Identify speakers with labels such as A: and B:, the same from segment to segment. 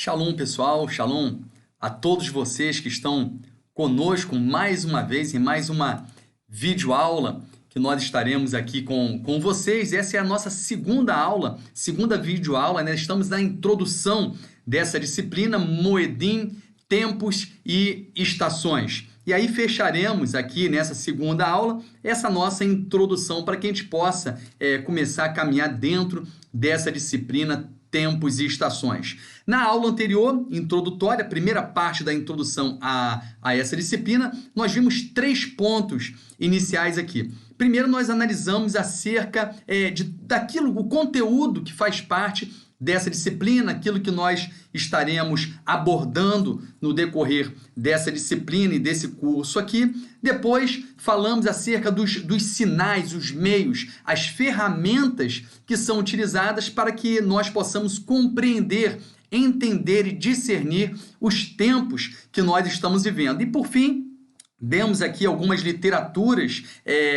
A: Shalom, pessoal, shalom a todos vocês que estão conosco mais uma vez em mais uma videoaula que nós estaremos aqui com vocês. Essa é a nossa segunda aula, segunda videoaula, né? Estamos na introdução dessa disciplina, Moedim, Tempos e Estações. E aí fecharemos aqui nessa segunda aula essa nossa introdução para que a gente possa começar a caminhar dentro dessa disciplina Tempos e Estações. Na aula anterior, introdutória, primeira parte da introdução a essa disciplina, nós vimos 3 pontos iniciais aqui. Primeiro, nós analisamos acerca daquilo, o conteúdo que faz parte dessa disciplina, aquilo que nós estaremos abordando no decorrer dessa disciplina e desse curso aqui. Depois, falamos acerca dos sinais, os meios, as ferramentas que são utilizadas para que nós possamos compreender, entender e discernir os tempos que nós estamos vivendo. E, por fim, demos aqui algumas literaturas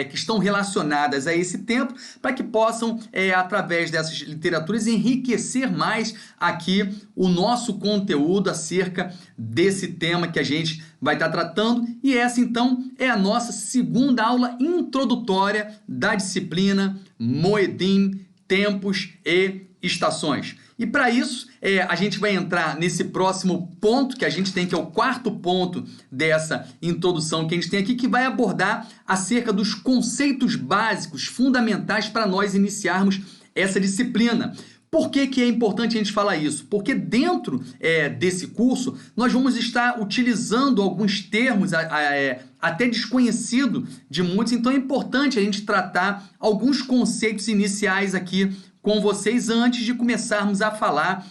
A: que estão relacionadas a esse tempo para que possam, através dessas literaturas, enriquecer mais aqui o nosso conteúdo acerca desse tema que a gente vai estar tratando. E essa, então, é a nossa segunda aula introdutória da disciplina Moedim, Tempos e Estações. E para isso, a gente vai entrar nesse próximo ponto que a gente tem, que é o quarto ponto dessa introdução que a gente tem aqui, que vai abordar acerca dos conceitos básicos, fundamentais para nós iniciarmos essa disciplina. Por que é importante a gente falar isso? Porque dentro desse curso, nós vamos estar utilizando alguns termos até desconhecidos de muitos, então é importante a gente tratar alguns conceitos iniciais aqui com vocês antes de começarmos a falar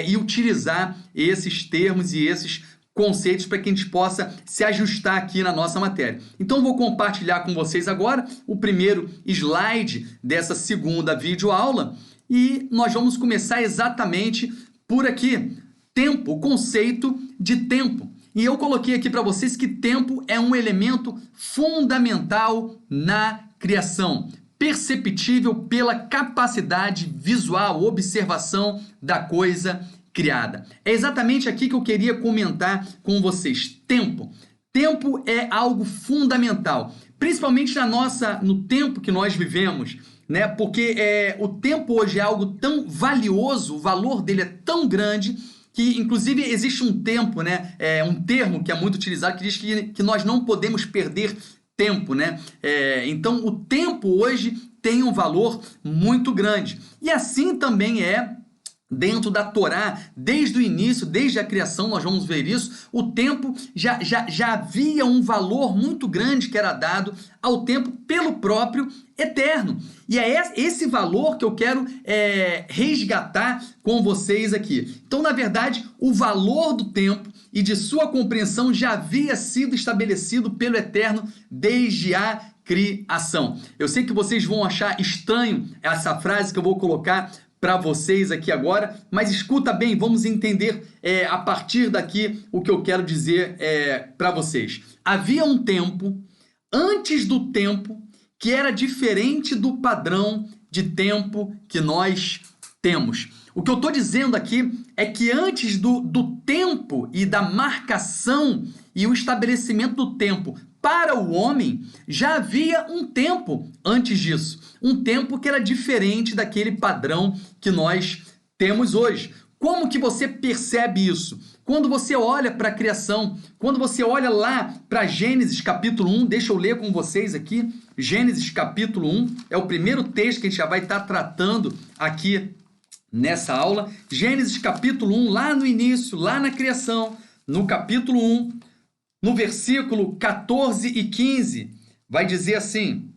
A: e utilizar esses termos e esses conceitos para que a gente possa se ajustar aqui na nossa matéria. Então, vou compartilhar com vocês agora o primeiro slide dessa segunda videoaula e nós vamos começar exatamente por aqui. Tempo, o conceito de tempo. E eu coloquei aqui para vocês que tempo é um elemento fundamental na criação, perceptível pela capacidade visual, observação da coisa criada. É exatamente aqui que eu queria comentar com vocês. Tempo. Tempo é algo fundamental, principalmente no tempo que nós vivemos, né? Porque o tempo hoje é algo tão valioso, o valor dele é tão grande que, inclusive, existe um tempo, né? Um termo que é muito utilizado que diz que nós não podemos perder tempo, né? Então, o tempo hoje tem um valor muito grande. E assim também é dentro da Torá, desde o início, desde a criação, nós vamos ver isso, o tempo já havia um valor muito grande que era dado ao tempo pelo próprio Eterno. E é esse valor que eu quero resgatar com vocês aqui. Então, na verdade, o valor do tempo e de sua compreensão já havia sido estabelecido pelo Eterno desde a criação. Eu sei que vocês vão achar estranho essa frase que eu vou colocar para vocês aqui agora, mas escuta bem, vamos entender a partir daqui o que eu quero dizer para vocês. Havia um tempo, antes do tempo, que era diferente do padrão de tempo que nós temos. O que eu estou dizendo aqui é que antes do tempo e da marcação e o estabelecimento do tempo para o homem, já havia um tempo antes disso. Um tempo que era diferente daquele padrão que nós temos hoje. Como que você percebe isso? Quando você olha para a criação, quando você olha lá para Gênesis capítulo 1, deixa eu ler com vocês aqui, Gênesis capítulo 1, é o primeiro texto que a gente já vai estar tratando aqui nessa aula. Gênesis capítulo 1, lá no início, lá na criação, no capítulo 1, no versículo 14 e 15, vai dizer assim: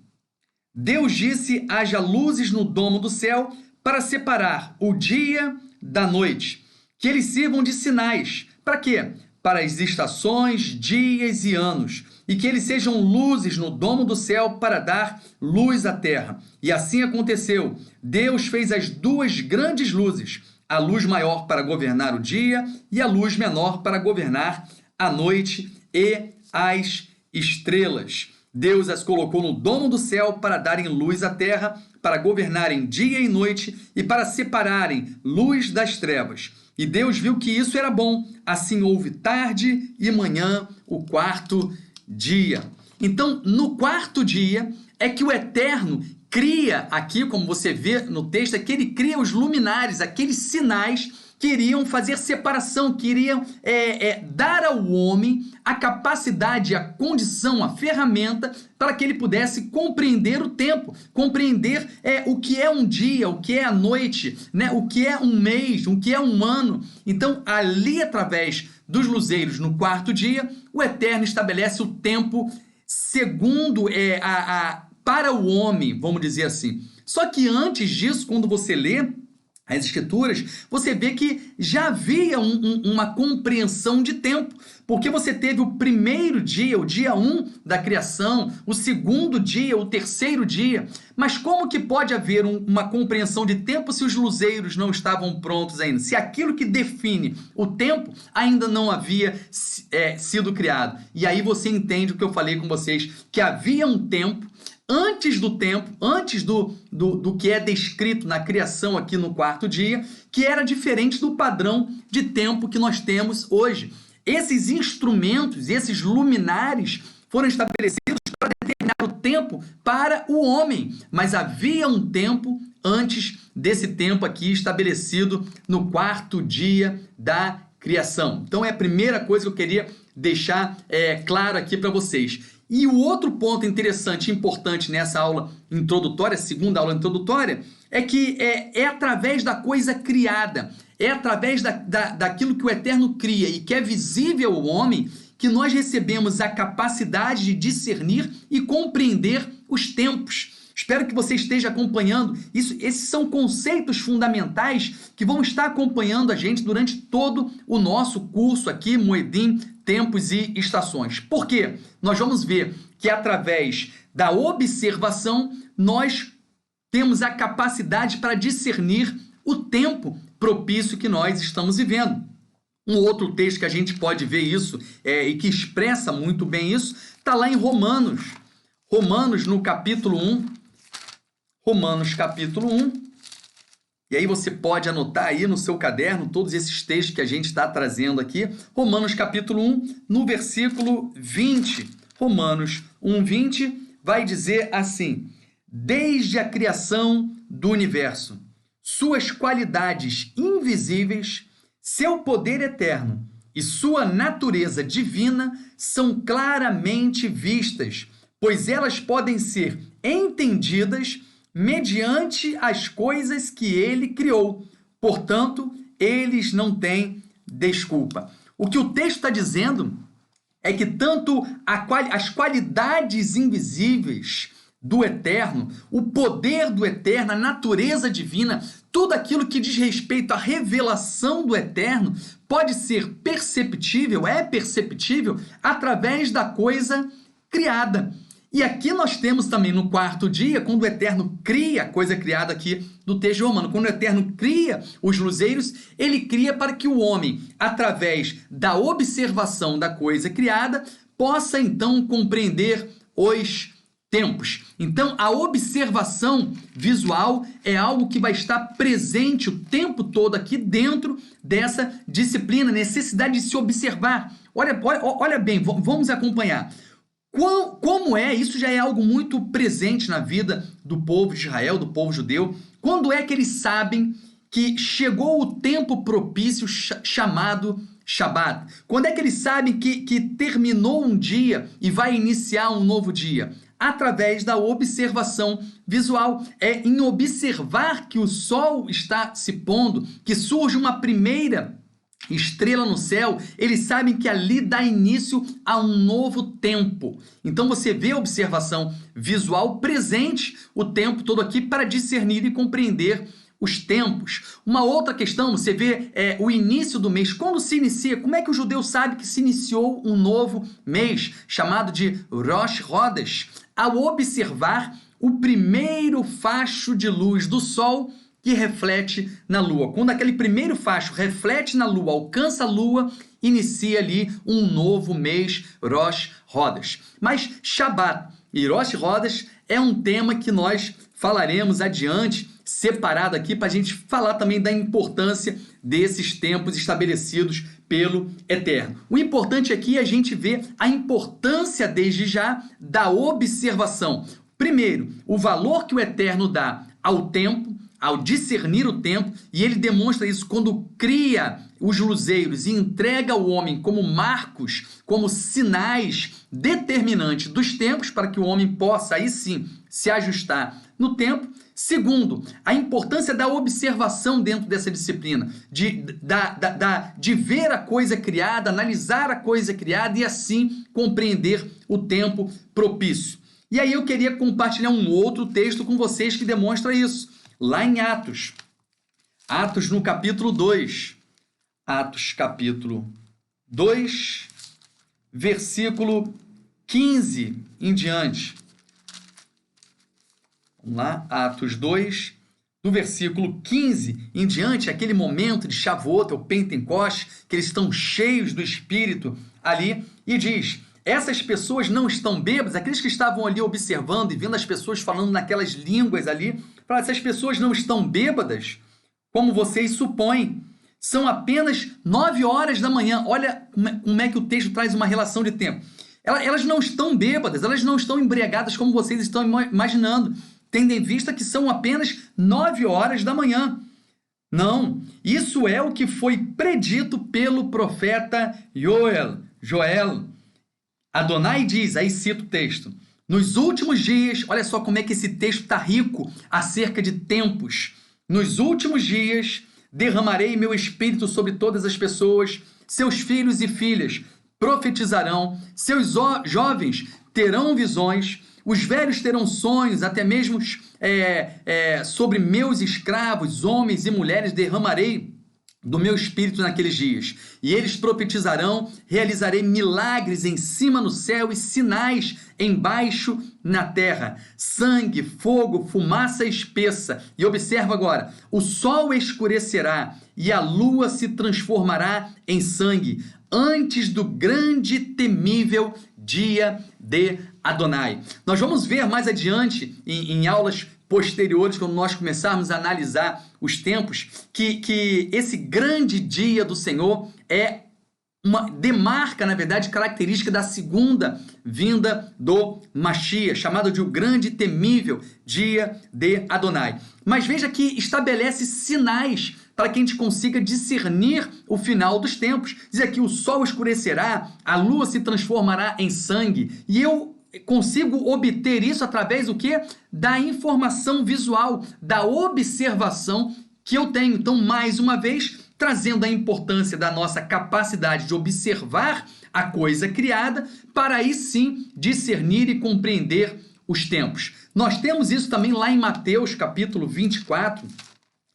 A: Deus disse, haja luzes no domo do céu para separar o dia da noite, que eles sirvam de sinais. Para quê? Para as estações, dias e anos, e que eles sejam luzes no domo do céu para dar luz à terra. E assim aconteceu. Deus fez as 2 grandes luzes, a luz maior para governar o dia e a luz menor para governar a noite e as estrelas. Deus as colocou no domo do céu para darem luz à terra, para governarem dia e noite e para separarem luz das trevas. E Deus viu que isso era bom. Assim houve tarde e manhã, o quarto dia. Então, no quarto dia é que o Eterno cria, aqui como você vê no texto, é que ele cria os luminares, aqueles sinais que iriam fazer separação, que iriam dar ao homem a capacidade, a condição, a ferramenta para que ele pudesse compreender o tempo, compreender o que é um dia, o que é a noite, né? O que é um mês, o que é um ano. Então, ali através dos luzeiros no quarto dia, o Eterno estabelece o tempo segundo para o homem, vamos dizer assim. Só que antes disso, quando você lê as Escrituras, você vê que já havia uma compreensão de tempo, porque você teve o primeiro dia, o dia 1 da criação, o segundo dia, o terceiro dia, mas como que pode haver uma compreensão de tempo se os luzeiros não estavam prontos ainda? Se aquilo que define o tempo ainda não havia sido criado. E aí você entende o que eu falei com vocês, que havia um tempo, antes do tempo, antes do que é descrito na criação aqui no quarto dia, que era diferente do padrão de tempo que nós temos hoje. Esses instrumentos, esses luminares foram estabelecidos para determinar o tempo para o homem, mas havia um tempo antes desse tempo aqui estabelecido no quarto dia da criação. Então é a primeira coisa que eu queria deixar claro aqui para vocês. E o outro ponto interessante e importante nessa aula introdutória, segunda aula introdutória, é que é através da coisa criada, é através daquilo que o Eterno cria e que é visível ao homem que nós recebemos a capacidade de discernir e compreender os tempos. Espero que você esteja acompanhando isso. Esses são conceitos fundamentais que vão estar acompanhando a gente durante todo o nosso curso aqui, Moedim, Tempos e Estações. Por quê? Nós vamos ver que através da observação nós temos a capacidade para discernir o tempo propício que nós estamos vivendo. Um outro texto que a gente pode ver isso e que expressa muito bem isso está lá em Romanos. Romanos no capítulo 1. Romanos capítulo 1. E aí você pode anotar aí no seu caderno todos esses textos que a gente está trazendo aqui. Romanos capítulo 1, no versículo 20. Romanos 1, 20 vai dizer assim: desde a criação do universo, suas qualidades invisíveis, seu poder eterno e sua natureza divina são claramente vistas, pois elas podem ser entendidas mediante as coisas que ele criou. Portanto, eles não têm desculpa. O que o texto está dizendo é que tanto as qualidades invisíveis do Eterno, o poder do Eterno, a natureza divina, tudo aquilo que diz respeito à revelação do Eterno pode ser perceptível, é perceptível através da coisa criada. E aqui nós temos também no quarto dia, quando o Eterno cria a coisa criada aqui do texto romano, quando o Eterno cria os luzeiros, ele cria para que o homem, através da observação da coisa criada, possa então compreender os tempos. Então, a observação visual é algo que vai estar presente o tempo todo aqui dentro dessa disciplina, necessidade de se observar. Olha bem, vamos acompanhar. Como isso já é algo muito presente na vida do povo de Israel, do povo judeu. Quando é que eles sabem que chegou o tempo propício chamado Shabat? Quando é que eles sabem que terminou um dia e vai iniciar um novo dia? Através da observação visual. É em observar que o sol está se pondo, que surge uma primeira estrela no céu, eles sabem que ali dá início a um novo tempo. Então você vê a observação visual presente o tempo todo aqui para discernir e compreender os tempos. Uma outra questão, você vê o início do mês. Quando se inicia? Como é que o judeu sabe que se iniciou um novo mês, chamado de Rosh Chodesh? Ao observar o primeiro facho de luz do sol que reflete na lua. Quando aquele primeiro facho reflete na lua, alcança a lua, inicia ali um novo mês, Rosh Chodesh. Mas Shabat e Rosh Chodesh é um tema que nós falaremos adiante, separado aqui, para a gente falar também da importância desses tempos estabelecidos pelo Eterno. O importante aqui é a gente ver a importância desde já da observação. Primeiro, o valor que o Eterno dá ao tempo, ao discernir o tempo, e ele demonstra isso quando cria os luzeiros e entrega ao homem como marcos, como sinais determinantes dos tempos para que o homem possa aí sim se ajustar no tempo. Segundo, a importância da observação dentro dessa disciplina, de ver a coisa criada, analisar a coisa criada e assim compreender o tempo propício. E aí eu queria compartilhar um outro texto com vocês que demonstra isso. Lá em Atos. Atos no capítulo 2. Atos capítulo 2, versículo 15 em diante. Vamos lá, Atos 2, do versículo 15 em diante, aquele momento de Shavuot, o Pentecoste, que eles estão cheios do Espírito ali, e diz: essas pessoas não estão bêbadas, aqueles que estavam ali observando e vendo as pessoas falando naquelas línguas ali, falaram: essas pessoas não estão bêbadas, como vocês supõem, são apenas 9 horas da manhã. Olha como é que o texto traz uma relação de tempo. Elas não estão bêbadas, elas não estão embriagadas como vocês estão imaginando, tendo em vista que são apenas 9 horas da manhã. Não, isso é o que foi predito pelo profeta Joel. Adonai diz, aí cito o texto: nos últimos dias, olha só como é que esse texto está rico acerca de tempos. Nos últimos dias derramarei meu espírito sobre todas as pessoas, seus filhos e filhas profetizarão, seus jovens terão visões, os velhos terão sonhos, até mesmo sobre meus escravos, homens e mulheres, derramarei do meu espírito naqueles dias. E eles profetizarão, realizarei milagres em cima no céu e sinais embaixo na terra. Sangue, fogo, fumaça espessa. E observa agora, o sol escurecerá e a lua se transformará em sangue, antes do grande e temível dia de Adonai. Nós vamos ver mais adiante, em aulas posteriores, quando nós começarmos a analisar os tempos, que esse grande dia do Senhor demarca, na verdade, característica da segunda vinda do Mashiach, chamado de o grande e temível dia de Adonai. Mas veja que estabelece sinais para que a gente consiga discernir o final dos tempos. Diz aqui: o sol escurecerá, a lua se transformará em sangue. E eu consigo obter isso através do quê? Da informação visual, da observação que eu tenho. Então, mais uma vez, trazendo a importância da nossa capacidade de observar a coisa criada, para aí sim discernir e compreender os tempos. Nós temos isso também lá em Mateus capítulo 24.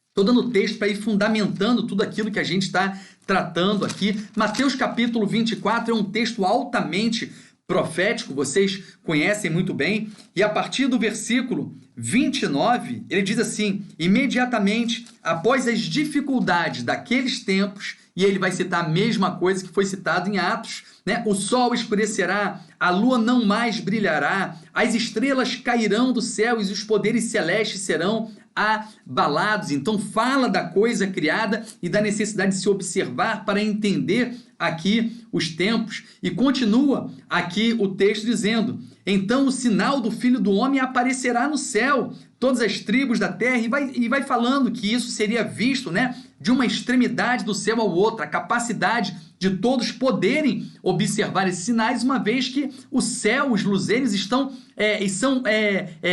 A: Estou dando o texto para ir fundamentando tudo aquilo que a gente está tratando aqui. Mateus capítulo 24 é um texto altamente profético, vocês conhecem muito bem, e a partir do versículo 29, ele diz assim: imediatamente após as dificuldades daqueles tempos, e ele vai citar a mesma coisa que foi citado em Atos, né? O sol escurecerá, a lua não mais brilhará, as estrelas cairão do céu e os poderes celestes serão abalados. Então fala da coisa criada e da necessidade de se observar para entender aqui os tempos. E continua aqui o texto dizendo: então o sinal do Filho do Homem aparecerá no céu, todas as tribos da terra, e vai falando que isso seria visto, né, de uma extremidade do céu ao outro, a capacidade de todos poderem observar esses sinais, uma vez que o céu, os luzeiros são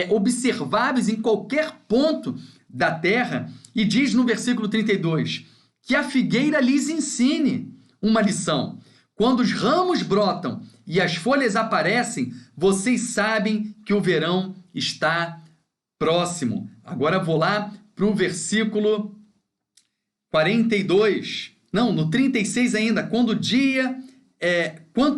A: observáveis em qualquer ponto da terra. E diz no versículo 32 que a figueira lhes ensine uma lição. Quando os ramos brotam e as folhas aparecem, vocês sabem que o verão está próximo. Agora vou lá para o versículo 42. Não, no 36 ainda. Quanto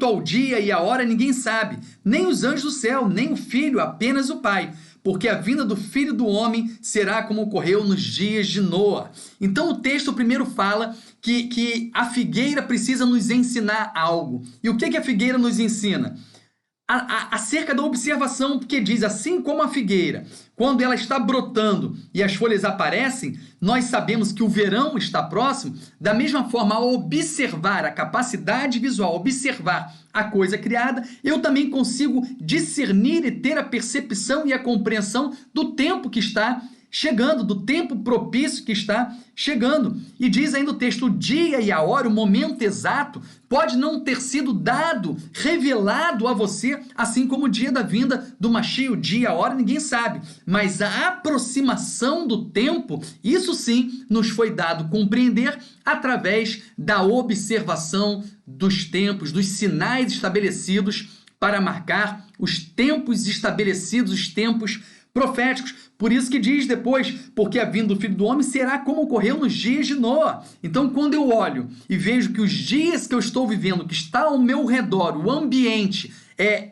A: ao dia e a hora ninguém sabe, nem os anjos do céu, nem o Filho, apenas o Pai. Porque a vinda do Filho do Homem será como ocorreu nos dias de Noa. Então o texto primeiro fala que a figueira precisa nos ensinar algo. E o que a figueira nos ensina? acerca da observação, porque diz, assim como a figueira, quando ela está brotando e as folhas aparecem, nós sabemos que o verão está próximo. Da mesma forma, ao observar a capacidade visual, observar a coisa criada, eu também consigo discernir e ter a percepção e a compreensão do tempo que está chegando, do tempo propício que está chegando. E diz ainda o texto, o dia e a hora, o momento exato, pode não ter sido dado, revelado a você, assim como o dia da vinda do Mashiach, o dia, a hora, ninguém sabe. Mas a aproximação do tempo, isso sim nos foi dado compreender através da observação dos tempos, dos sinais estabelecidos para marcar os tempos estabelecidos, os tempos proféticos. Por isso que diz depois, porque a vinda do Filho do Homem será como ocorreu nos dias de Noé. Então, quando eu olho e vejo que os dias que eu estou vivendo, que está ao meu redor, o ambiente é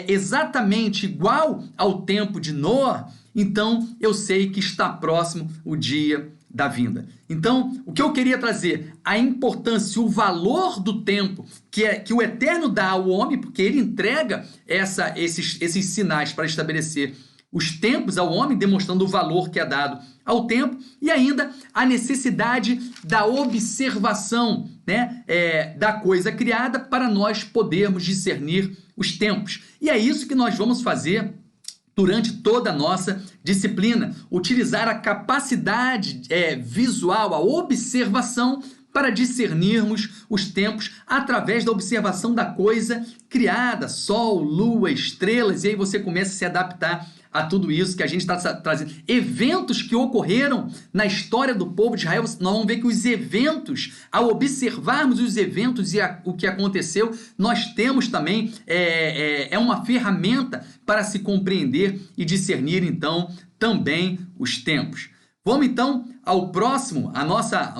A: exatamente igual ao tempo de Noé, então eu sei que está próximo o dia da vinda. Então, o que eu queria trazer, a importância, o valor do tempo que o Eterno dá ao homem, porque ele entrega esses sinais para estabelecer os tempos ao homem, demonstrando o valor que é dado ao tempo, e ainda a necessidade da observação, né, da coisa criada para nós podermos discernir os tempos. E é isso que nós vamos fazer durante toda a nossa disciplina, utilizar a capacidade visual, a observação, para discernirmos os tempos através da observação da coisa criada, sol, lua, estrelas, e aí você começa a se adaptar a tudo isso que a gente está trazendo. Eventos que ocorreram na história do povo de Israel, nós vamos ver que os eventos, ao observarmos os eventos e o que aconteceu, nós temos também uma ferramenta para se compreender e discernir, então, também os tempos. Vamos então ao próximo,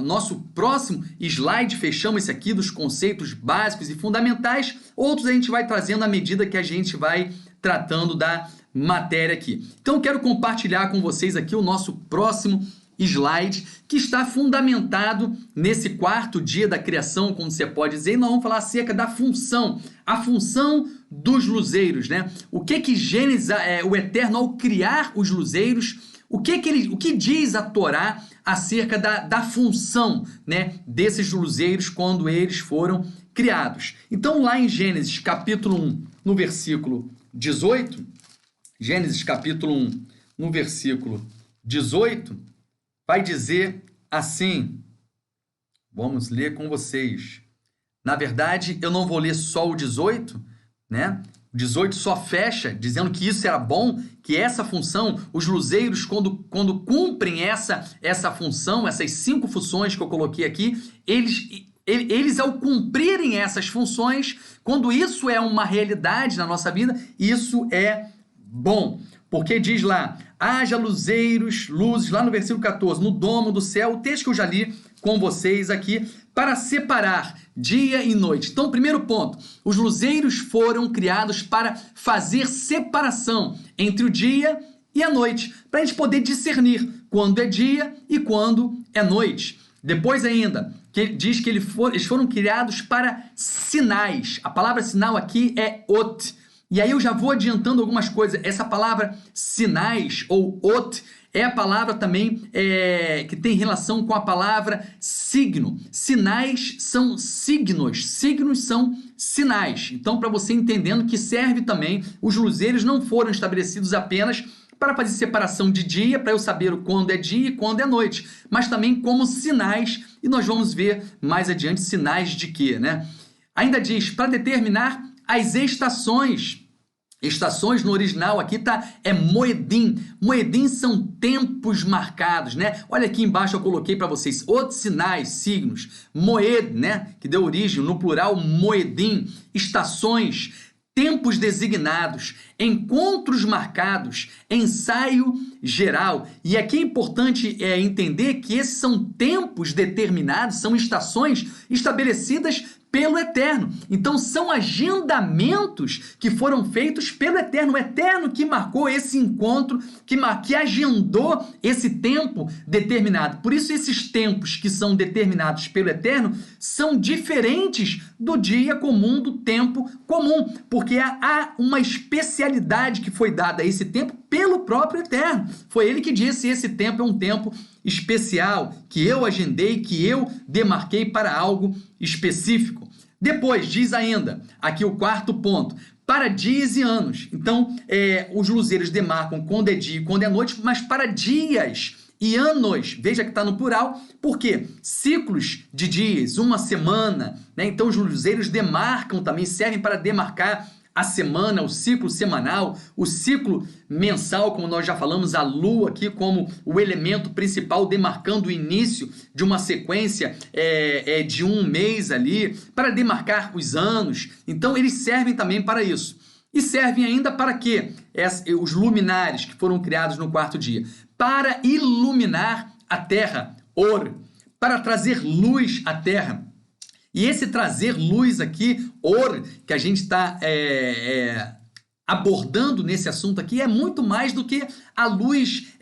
A: nosso próximo slide, fechamos esse aqui dos conceitos básicos e fundamentais, outros a gente vai trazendo à medida que a gente vai tratando da matéria aqui. Então eu quero compartilhar com vocês aqui o nosso próximo slide, que está fundamentado nesse quarto dia da criação, como você pode dizer, e nós vamos falar acerca da função, a função dos luzeiros, né? O que Gênesis, o Eterno, ao criar os luzeiros, o que diz a Torá acerca da função, né, desses luzeiros quando eles foram criados. Então, lá em Gênesis capítulo 1, no versículo 18, Gênesis capítulo 1, no versículo 18, vai dizer assim, vamos ler com vocês. Na verdade, eu não vou ler só o 18, né? O 18 só fecha dizendo que isso era bom, que essa função, os luzeiros, quando cumprem essa função, essas 5 funções que eu coloquei aqui, eles ao cumprirem essas funções, quando isso é uma realidade na nossa vida, isso é bom. Porque diz lá, haja luzeiros, luzes, lá no versículo 14, no domo do céu, o texto que eu já li com vocês aqui, para separar dia e noite. Então, primeiro ponto, os luzeiros foram criados para fazer separação entre o dia e a noite, para a gente poder discernir quando é dia e quando é noite. Depois ainda, que diz que eles foram criados para sinais. A palavra sinal aqui é ot. E aí eu já vou adiantando algumas coisas. Essa palavra sinais ou ot é a palavra também que tem relação com a palavra signo. Sinais são signos, signos são sinais. Então, para você entendendo que serve também, os luzeiros não foram estabelecidos apenas para fazer separação de dia, para eu saber quando é dia e quando é noite, mas também como sinais, e nós vamos ver mais adiante sinais de quê, né? Ainda diz, para determinar as estações. Estações no original aqui é moedim. Moedim são tempos marcados, né? Olha aqui embaixo eu coloquei para vocês outros sinais, signos. Moed, né? Que deu origem no plural moedim. Estações, tempos designados, encontros marcados, ensaio geral. E aqui é importante entender que esses são tempos determinados, são estações estabelecidas pelo Eterno. Então são agendamentos que foram feitos pelo Eterno, o Eterno que marcou esse encontro, que agendou esse tempo determinado. Por isso esses tempos que são determinados pelo Eterno são diferentes do dia comum, do tempo comum, porque há uma especialidade que foi dada a esse tempo pelo próprio Eterno. Foi ele que disse: esse tempo é um tempo especial, que eu agendei, que eu demarquei para algo específico. Depois, diz ainda, aqui o quarto ponto, para dias e anos. Então, os luzeiros demarcam quando é dia e quando é noite, mas para dias e anos, veja que está no plural, porque ciclos de dias, uma semana, né? Então os luzeiros demarcam também, servem para demarcar a semana, o ciclo semanal, o ciclo mensal, como nós já falamos, a lua aqui como o elemento principal, demarcando o início de uma sequência de um mês ali, para demarcar os anos. Então eles servem também para isso. E servem ainda para quê? Os luminares que foram criados no quarto dia, para iluminar a terra, para trazer luz à terra. E esse trazer luz aqui, que a gente está abordando nesse assunto aqui, é muito mais do que a luz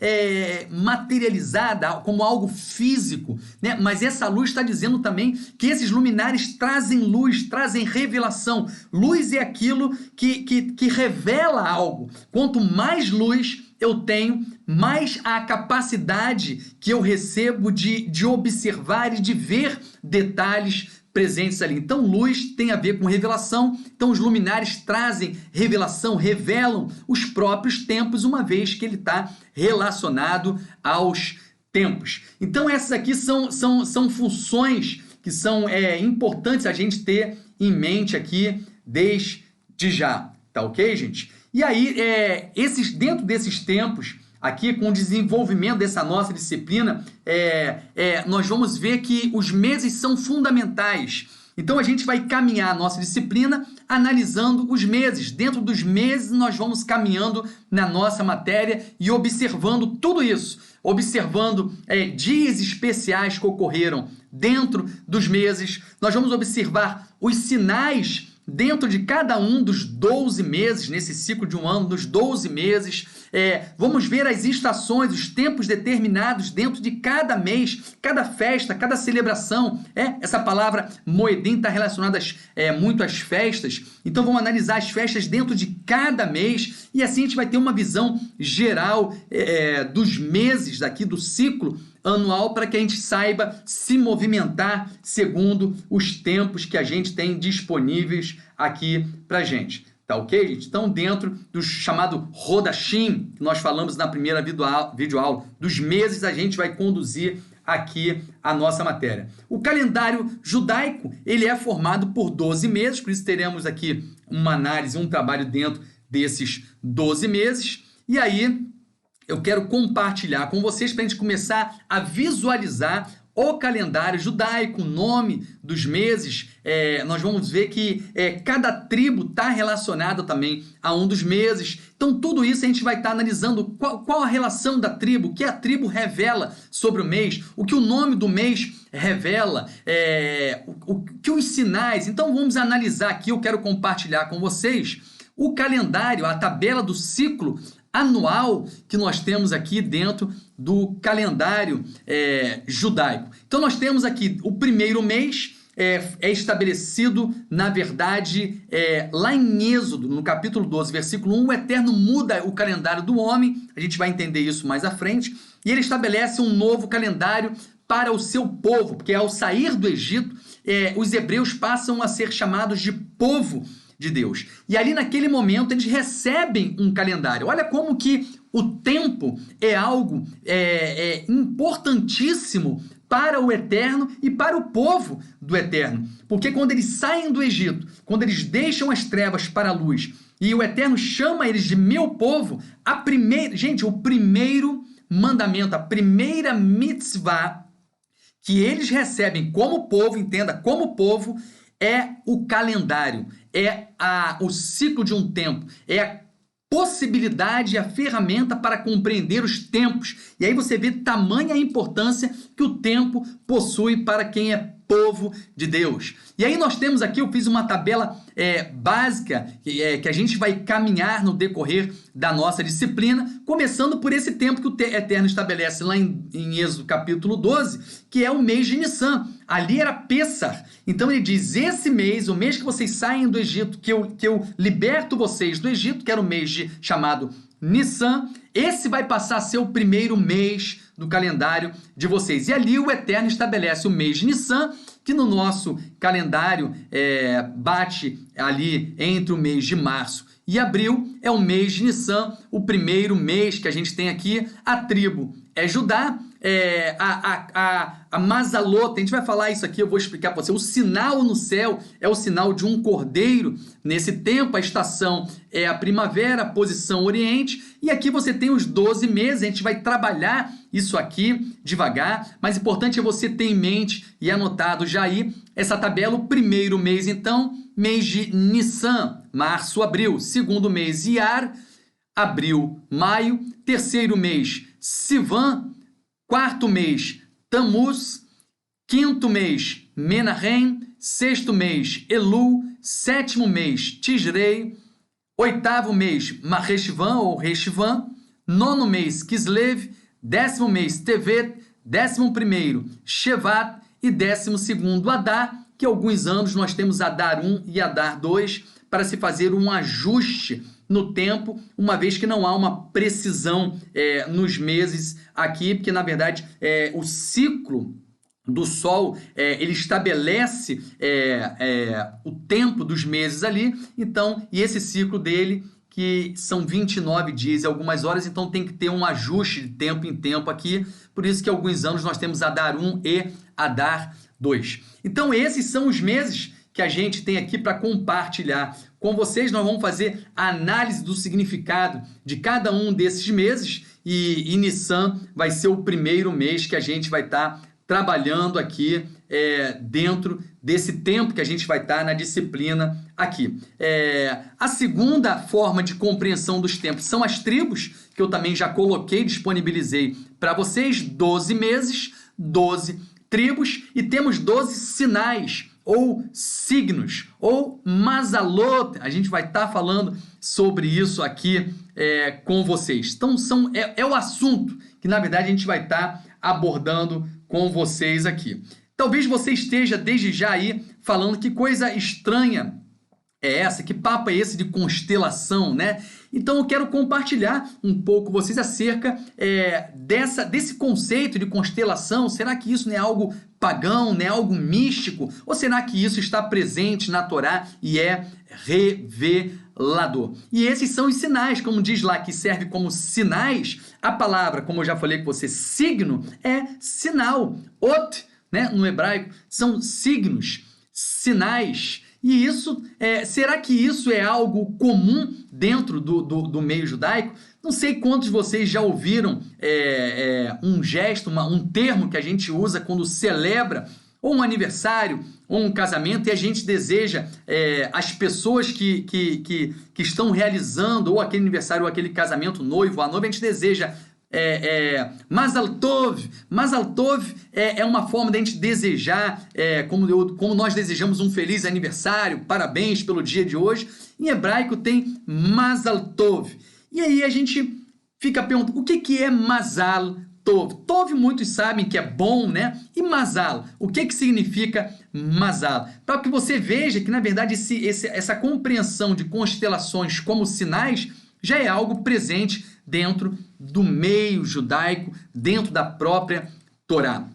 A: materializada, como algo físico, né? Mas essa luz está dizendo também que esses luminares trazem luz, trazem revelação. Luz é aquilo que revela algo. Quanto mais luz eu tenho, mais a capacidade que eu recebo de observar e de ver detalhes presentes ali. Então, luz tem a ver com revelação. Então, os luminares trazem revelação, revelam os próprios tempos, uma vez que ele está relacionado aos tempos. Então, essas aqui são funções que são importantes a gente ter em mente aqui desde já. Tá ok, gente? E aí, dentro desses tempos, aqui com o desenvolvimento dessa nossa disciplina, nós vamos ver que os meses são fundamentais. Então a gente vai caminhar a nossa disciplina analisando os meses. Dentro dos meses nós vamos caminhando na nossa matéria e observando tudo isso. Observando dias especiais que ocorreram dentro dos meses. Nós vamos observar os sinais dentro de cada um dos 12 meses, nesse ciclo de um ano, dos 12 meses. Vamos ver as estações, os tempos determinados dentro de cada mês, cada festa, cada celebração. Essa palavra moedim está relacionada muito às festas. Então vamos analisar as festas dentro de cada mês e assim a gente vai ter uma visão geral dos meses daqui do ciclo anual, para que a gente saiba se movimentar segundo os tempos que a gente tem disponíveis aqui para gente. Tá ok, gente? Então, dentro do chamado Rodashim, que nós falamos na primeira videoaula, dos meses, a gente vai conduzir aqui a nossa matéria. O calendário judaico, ele é formado por 12 meses, por isso teremos aqui uma análise, um trabalho dentro desses 12 meses. E aí, eu quero compartilhar com vocês para a gente começar a visualizar o calendário judaico, o nome dos meses. Nós vamos ver que cada tribo está relacionada também a um dos meses. Então, tudo isso a gente vai estar analisando qual a relação da tribo, o que a tribo revela sobre o mês, o que o nome do mês revela, o que os sinais. Então, vamos analisar aqui, eu quero compartilhar com vocês o calendário, a tabela do ciclo anual que nós temos aqui dentro do calendário judaico. Então nós temos aqui o primeiro mês, estabelecido, na verdade, lá em Êxodo, no capítulo 12, versículo 1, o Eterno muda o calendário do homem, a gente vai entender isso mais à frente, e ele estabelece um novo calendário para o seu povo, porque ao sair do Egito, os hebreus passam a ser chamados de povo de Deus. E ali naquele momento eles recebem um calendário. Olha como que o tempo é algo importantíssimo para o Eterno e para o povo do Eterno. Porque quando eles saem do Egito, quando eles deixam as trevas para a luz, e o Eterno chama eles de meu povo, o primeiro mandamento, a primeira mitzvah que eles recebem como povo, entenda, como povo, é o calendário, o ciclo de um tempo, é a possibilidade, a ferramenta para compreender os tempos. E aí você vê tamanha importância que o tempo possui para quem é povo de Deus. E aí nós temos aqui, eu fiz uma tabela básica que a gente vai caminhar no decorrer da nossa disciplina, começando por esse tempo que o Eterno estabelece lá em Êxodo capítulo 12, que é o mês de Nissan. Ali era Pêssar. Então ele diz, esse mês, o mês que vocês saem do Egito, que eu liberto vocês do Egito, que era o mês chamado Nissan, esse vai passar a ser o primeiro mês do calendário de vocês. E ali o Eterno estabelece o mês de Nissan, que no nosso calendário bate ali entre o mês de março e abril, é o mês de Nissan, o primeiro mês que a gente tem aqui. A tribo é Judá, a Mazalot, a gente vai falar isso aqui, eu vou explicar para você. O sinal no céu é o sinal de um cordeiro. Nesse tempo, a estação é a primavera, a posição oriente, e aqui você tem os 12 meses. A gente vai trabalhar isso aqui devagar, mas importante é você ter em mente e anotado já aí essa tabela. O primeiro mês, então, mês de Nissan, março, abril. Segundo mês, Iar, abril, maio. Terceiro mês, Sivan. Quarto mês, Tamuz. Quinto mês, Menahem. Sexto mês, Elu. Sétimo mês, Tisrei. Oitavo mês, Marreshivan ou Reshivan. Nono mês, Kislev. Décimo mês, Tevet. 11º, Shevat. E 12º, Adar, que alguns anos nós temos Adar 1 e Adar 2 para se fazer um ajuste no tempo, uma vez que não há uma precisão nos meses aqui, porque na verdade o ciclo do Sol, ele estabelece o tempo dos meses ali, então, e esse ciclo dele, que são 29 dias e algumas horas, então tem que ter um ajuste de tempo em tempo aqui, por isso que alguns anos nós temos Adar 1 e Adar 2. Então esses são os meses que a gente tem aqui para compartilhar com vocês. Nós vamos fazer a análise do significado de cada um desses meses e Nissan vai ser o primeiro mês que a gente vai estar trabalhando aqui dentro desse tempo que a gente vai estar na disciplina aqui. A segunda forma de compreensão dos tempos são as tribos, que eu também já coloquei, disponibilizei para vocês, 12 meses, 12 tribos, e temos 12 sinais, ou signos, ou mazalot. A gente vai estar falando sobre isso aqui com vocês. Então, é o assunto que, na verdade, a gente vai estar abordando com vocês aqui. Talvez você esteja, desde já aí, falando que coisa estranha é essa, que papo é esse de constelação, né? Então eu quero compartilhar um pouco com vocês acerca desse conceito de constelação. Será que isso não é algo pagão, não é algo místico? Ou será que isso está presente na Torá e é revelador? E esses são os sinais, como diz lá, que serve como sinais. A palavra, como eu já falei com você, signo, é sinal. Ot, né, no hebraico, são signos, sinais. E isso, será que isso é algo comum dentro do meio judaico? Não sei quantos de vocês já ouviram um gesto, um termo que a gente usa quando celebra ou um aniversário ou um casamento e a gente deseja as pessoas que estão realizando ou aquele aniversário ou aquele casamento, noivo, a noiva, a gente deseja Mazal Tov. Mazal Tov é uma forma de a gente desejar, como nós desejamos um feliz aniversário, parabéns pelo dia de hoje. Em hebraico tem Mazal Tov. E aí a gente fica perguntando, o que é Mazal Tov? Tov muitos sabem que é bom, né? E Mazal, o que significa Mazal? Para que você veja que, na verdade, essa compreensão de constelações como sinais já é algo presente dentro do meio judaico, dentro da própria Torá.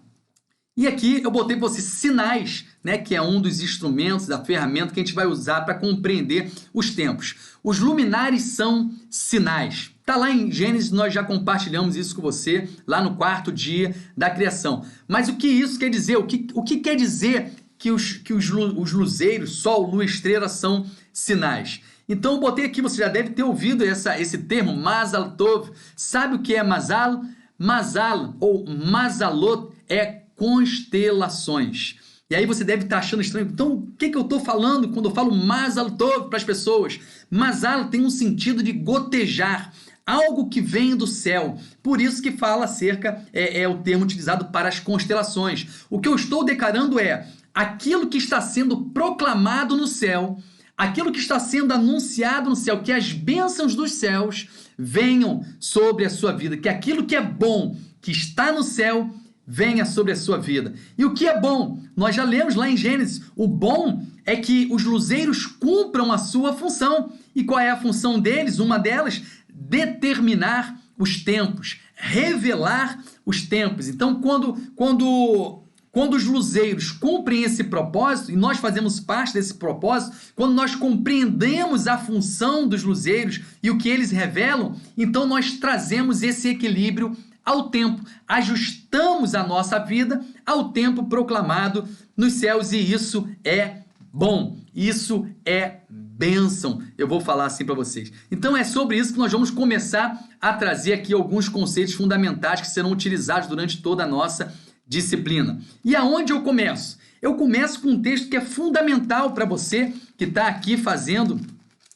A: E aqui eu botei para você sinais, né, que é um dos instrumentos, da ferramenta que a gente vai usar para compreender os tempos. Os luminares são sinais. Está lá em Gênesis, nós já compartilhamos isso com você, lá no 4º dia da criação. Mas o que isso quer dizer? O que quer dizer que os luzeiros, sol, lua, estrela são sinais? Então eu botei aqui, você já deve ter ouvido esse termo, Mazal Tov. Sabe o que é Mazal? Mazal ou Mazalot é constelações. E aí você deve estar achando estranho. Então o que eu estou falando quando eu falo Mazal Tov para as pessoas? Mazal tem um sentido de gotejar, algo que vem do céu. Por isso que fala acerca, é o termo utilizado para as constelações. O que eu estou declarando é aquilo que está sendo proclamado no céu, aquilo que está sendo anunciado no céu, que as bênçãos dos céus venham sobre a sua vida, que aquilo que é bom, que está no céu, venha sobre a sua vida. E o que é bom? Nós já lemos lá em Gênesis, o bom é que os luzeiros cumpram a sua função. E qual é a função deles? Uma delas, determinar os tempos, revelar os tempos. Então, quando os luzeiros cumprem esse propósito, e nós fazemos parte desse propósito, quando nós compreendemos a função dos luzeiros e o que eles revelam, então nós trazemos esse equilíbrio ao tempo, ajustamos a nossa vida ao tempo proclamado nos céus, e isso é bom, isso é bênção, eu vou falar assim para vocês. Então é sobre isso que nós vamos começar a trazer aqui alguns conceitos fundamentais que serão utilizados durante toda a nossa disciplina. E aonde eu começo? Eu começo com um texto que é fundamental para você que está aqui fazendo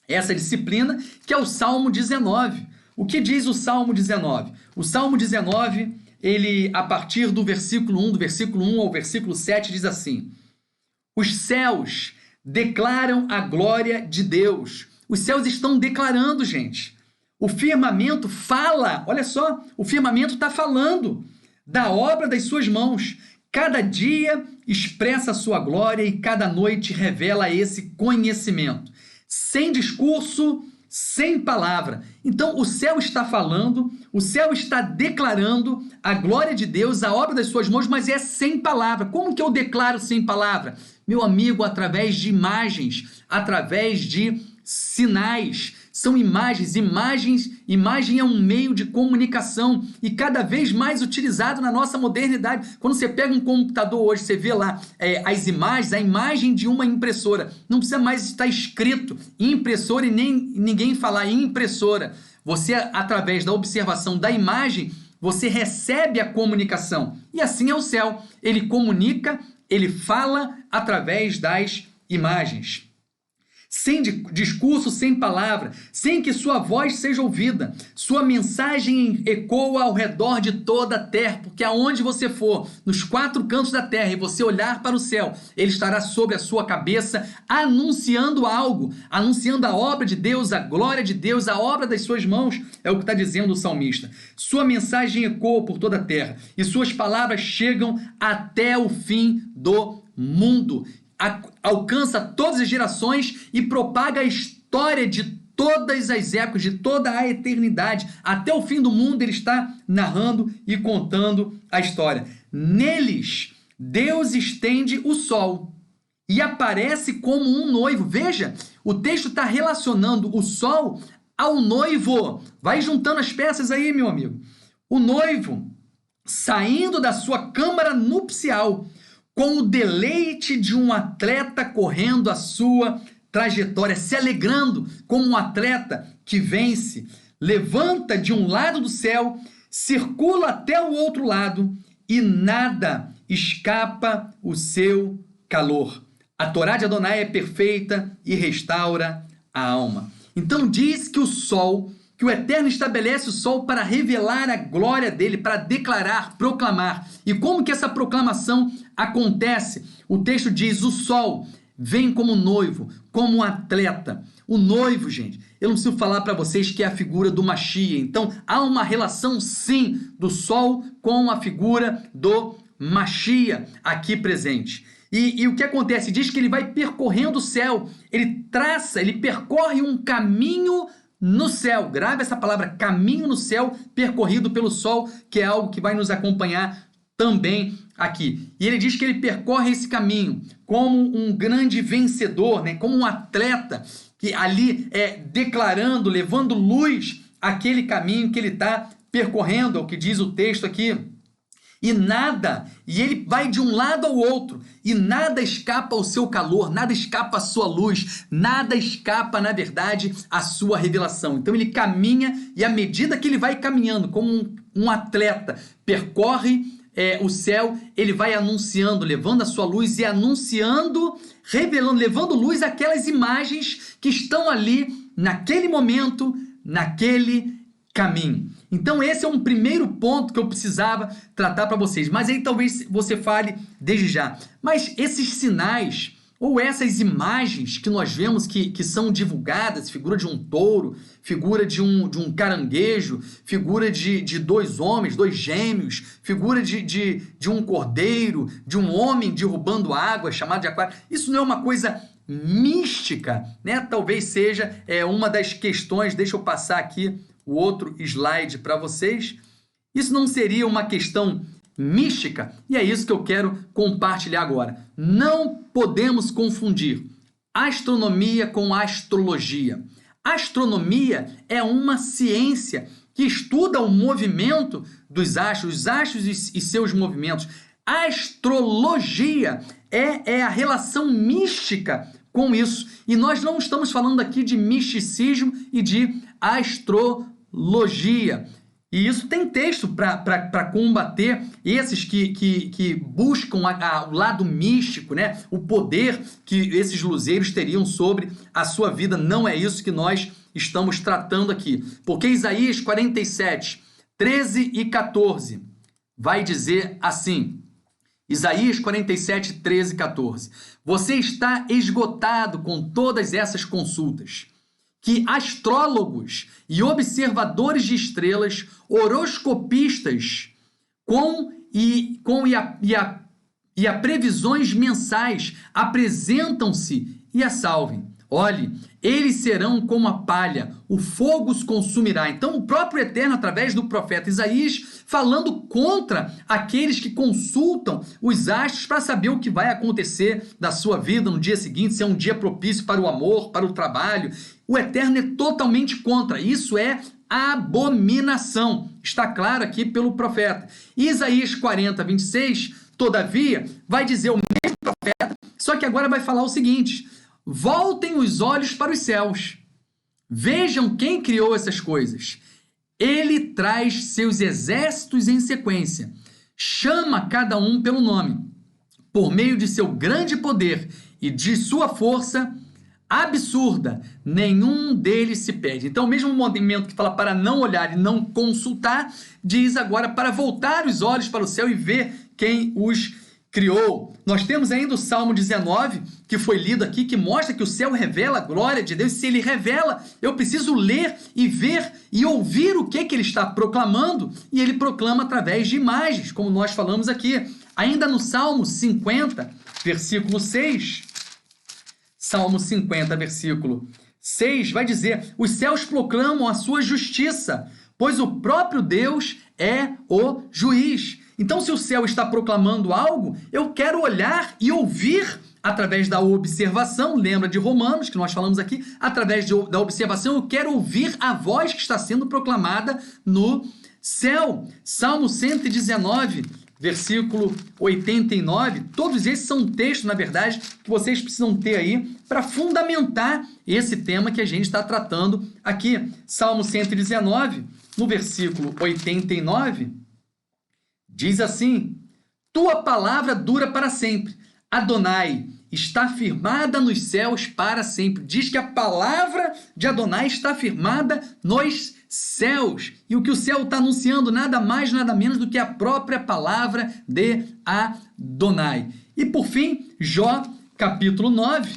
A: essa disciplina, que é o Salmo 19. O que diz o Salmo 19? O Salmo 19, ele, a partir do versículo 1 ao versículo 7, diz assim: os céus declaram a glória de Deus. Os céus estão declarando, gente. O firmamento fala, olha só, o firmamento está falando da obra das suas mãos. Cada dia expressa a sua glória e cada noite revela esse conhecimento. Sem discurso, sem palavra. Então o céu está falando, o céu está declarando a glória de Deus, a obra das suas mãos, mas é sem palavra. Como que eu declaro sem palavra? Meu amigo, através de imagens, através de sinais. São imagens, imagem é um meio de comunicação e cada vez mais utilizado na nossa modernidade. Quando você pega um computador hoje, você vê lá as imagens, a imagem de uma impressora. Não precisa mais estar escrito impressora e nem ninguém falar impressora. Você, através da observação da imagem, você recebe a comunicação. E assim é o céu. Ele comunica, ele fala através das imagens. Sem discurso, sem palavra, sem que sua voz seja ouvida. Sua mensagem ecoa ao redor de toda a terra, porque aonde você for, nos quatro cantos da terra, e você olhar para o céu, ele estará sobre a sua cabeça, anunciando algo, anunciando a obra de Deus, a glória de Deus, a obra das suas mãos, é o que está dizendo o salmista. Sua mensagem ecoa por toda a terra, e suas palavras chegam até o fim do mundo. Alcança todas as gerações e propaga a história de todas as épocas, de toda a eternidade. Até o fim do mundo ele está narrando e contando a história. Neles, Deus estende o sol e aparece como um noivo. Veja, o texto está relacionando o sol ao noivo. Vai juntando as peças aí, meu amigo. O noivo, saindo da sua câmara nupcial, com o deleite de um atleta correndo a sua trajetória, se alegrando como um atleta que vence, levanta de um lado do céu, circula até o outro lado e nada escapa o seu calor. A Torá de Adonai é perfeita e restaura a alma. Então diz que o sol, que o Eterno estabelece o sol para revelar a glória dele, para declarar, proclamar. E como que essa proclamação acontece? O texto diz, o sol vem como noivo, como um atleta. O noivo, gente, eu não preciso falar para vocês que é a figura do Mashiach. Então, há uma relação, sim, do sol com a figura do Mashiach aqui presente. E o que acontece? Diz que ele vai percorrendo o céu, ele percorre um caminho no céu. Grave essa palavra, caminho no céu percorrido pelo sol, que é algo que vai nos acompanhar também aqui. E ele diz que ele percorre esse caminho como um grande vencedor, né? Como um atleta que ali declarando, levando luz àquele caminho que ele está percorrendo, é o que diz o texto aqui. E ele vai de um lado ao outro, e nada escapa ao seu calor, nada escapa à sua luz, nada escapa, na verdade, à sua revelação. Então ele caminha, e à medida que ele vai caminhando, como um atleta percorre o céu, ele vai anunciando, levando a sua luz e anunciando, revelando, levando luz àquelas imagens que estão ali, naquele momento, naquele caminho. Então esse é um primeiro ponto que eu precisava tratar para vocês. Mas aí talvez você fale desde já. Mas esses sinais ou essas imagens que nós vemos que são divulgadas, figura de um touro, figura de um caranguejo, figura de dois homens, dois gêmeos, figura de um cordeiro, de um homem derrubando água, chamado de aquário. Isso não é uma coisa mística, né? Talvez seja uma das questões, deixa eu passar aqui o outro slide para vocês. Isso não seria uma questão mística? E é isso que eu quero compartilhar agora. Não podemos confundir astronomia com astrologia. Astronomia é uma ciência que estuda o movimento dos astros, os astros e seus movimentos. A astrologia é a relação mística com isso. E nós não estamos falando aqui de misticismo e de astrologia. E isso tem texto para combater esses que buscam o lado místico, né? O poder que esses luzeiros teriam sobre a sua vida. Não é isso que nós estamos tratando aqui. Porque Isaías 47, 13 e 14 vai dizer assim... Isaías 47, 13 e 14. Você está esgotado com todas essas consultas, que astrólogos e observadores de estrelas, horoscopistas e a previsões mensais apresentam-se e a salvem. Olhe, eles serão como a palha, o fogo os consumirá. Então, o próprio Eterno, através do profeta Isaías, falando contra aqueles que consultam os astros para saber o que vai acontecer da sua vida no dia seguinte, se é um dia propício para o amor, para o trabalho. O Eterno é totalmente contra. Isso é abominação. Está claro aqui pelo profeta. Isaías 40, 26, todavia, vai dizer o mesmo profeta, só que agora vai falar o seguinte... Voltem os olhos para os céus. Vejam quem criou essas coisas. Ele traz seus exércitos em sequência. Chama cada um pelo nome. Por meio de seu grande poder e de sua força absurda, nenhum deles se perde. Então, o mesmo movimento que fala para não olhar e não consultar, diz agora para voltar os olhos para o céu e ver quem os criou. Nós temos ainda o Salmo 19, que foi lido aqui, que mostra que o céu revela a glória de Deus. Se ele revela, eu preciso ler e ver e ouvir o que ele está proclamando, e ele proclama através de imagens, como nós falamos aqui. Ainda no Salmo 50, versículo 6, Salmo 50, versículo 6, vai dizer, os céus proclamam a sua justiça, pois o próprio Deus é o juiz. Então, se o céu está proclamando algo, eu quero olhar e ouvir através da observação, lembra de Romanos, que nós falamos aqui, através da observação, eu quero ouvir a voz que está sendo proclamada no céu. Salmo 119, versículo 89, todos esses são textos, na verdade, que vocês precisam ter aí para fundamentar esse tema que a gente está tratando aqui. Salmo 119, no versículo 89, diz assim, tua palavra dura para sempre. Adonai está firmada nos céus para sempre. Diz que a palavra de Adonai está firmada nos céus. E o que o céu está anunciando nada mais, nada menos do que a própria palavra de Adonai. E por fim, Jó capítulo 9.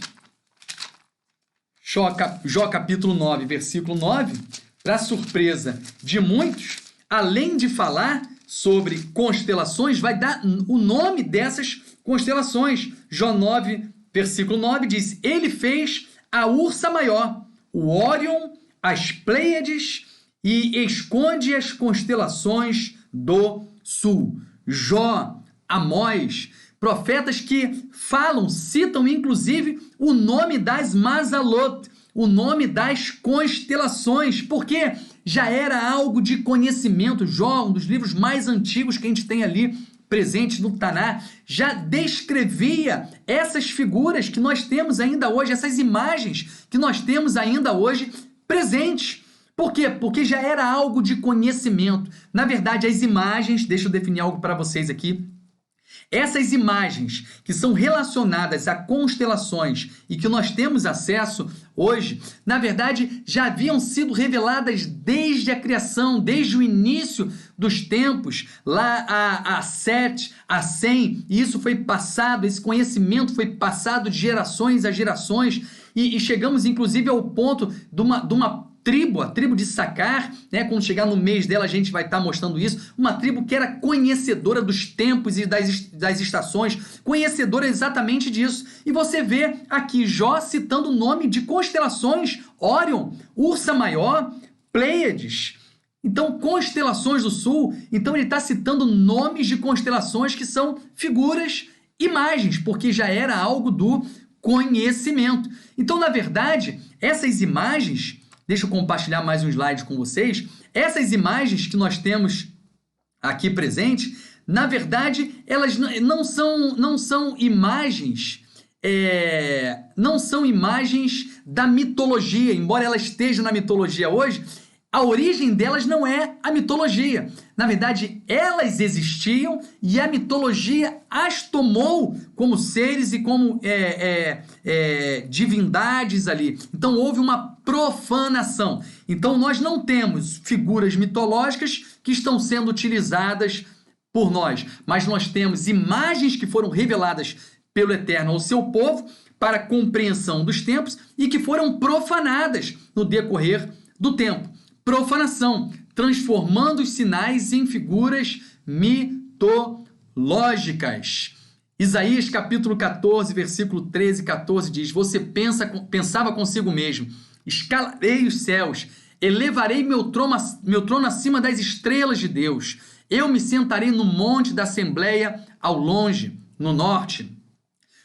A: Jó capítulo 9, versículo 9, para surpresa de muitos, além de falar sobre constelações, vai dar o nome dessas constelações. Jó 9, versículo 9 diz, ele fez a Ursa Maior, o Órion, as Pleiades e esconde as constelações do sul. Jó, Amós, profetas que falam, citam inclusive o nome das Mazalot, o nome das constelações, porque já era algo de conhecimento. Jó, um dos livros mais antigos que a gente tem ali presente no Taná, já descrevia essas figuras que nós temos ainda hoje, essas imagens que nós temos ainda hoje presentes. Por quê? Porque já era algo de conhecimento. Na verdade, as imagens, deixa eu definir algo para vocês aqui, Essas imagens que são relacionadas a constelações e que nós temos acesso hoje, na verdade, já haviam sido reveladas desde a criação, desde o início dos tempos, lá há 7, há 100, e isso foi passado, esse conhecimento foi passado de gerações a gerações, e chegamos inclusive ao ponto de uma tribo, a tribo de Sacar, né? Quando chegar no mês dela a gente vai estar mostrando isso, uma tribo que era conhecedora dos tempos e das estações, conhecedora exatamente disso. E você vê aqui Jó citando o nome de constelações, Órion, Ursa Maior, Pleiades. Então, constelações do sul, então ele está citando nomes de constelações que são figuras, imagens, porque já era algo do conhecimento. Então, na verdade, essas imagens, deixa eu compartilhar mais um slide com vocês, essas imagens que nós temos aqui presentes, na verdade, elas não são imagens, não são imagens da mitologia, embora ela esteja na mitologia hoje, a origem delas não é a mitologia. Na verdade, elas existiam e a mitologia as tomou como seres e como divindades ali. Então, houve uma profanação. Então, nós não temos figuras mitológicas que estão sendo utilizadas por nós, mas nós temos imagens que foram reveladas pelo Eterno ao seu povo para a compreensão dos tempos e que foram profanadas no decorrer do tempo. Profanação, transformando os sinais em figuras mitológicas. Isaías capítulo 14, versículo 13 e 14 diz: Você pensava consigo mesmo, escalarei os céus, elevarei meu trono acima das estrelas de Deus, eu me sentarei no monte da Assembleia ao longe, no norte.